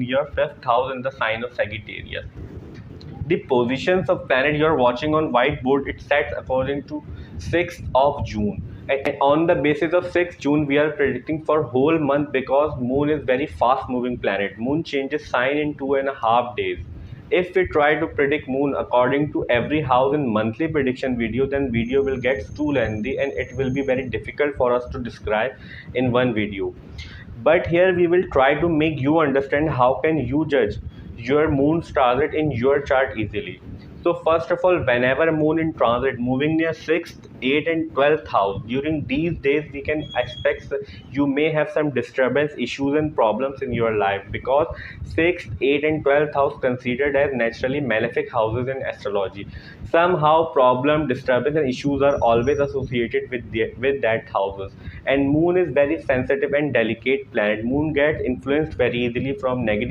your 5th house in the sign of Sagittarius. The positions of planet you are watching on whiteboard, it sets according to 6th of June. And on the basis of 6th June, we are predicting for whole month because Moon is very fast moving planet. Moon changes sign in 2.5 days. If we try to predict Moon according to every house in monthly prediction video, then video will get too lengthy and it will be very difficult for us to describe in one video. But here we will try to make you understand how can you judge your moon's transit in your chart easily. So first of all, whenever moon in transit moving near 6th, 8th and 12th house, during these days we can expect you may have some disturbance issues and problems in your life, because 6th, 8th and 12th house considered as naturally malefic houses in astrology. Somehow problem, disturbance and issues are always associated with that houses. And moon is very sensitive and delicate planet. Moon gets influenced very easily from negative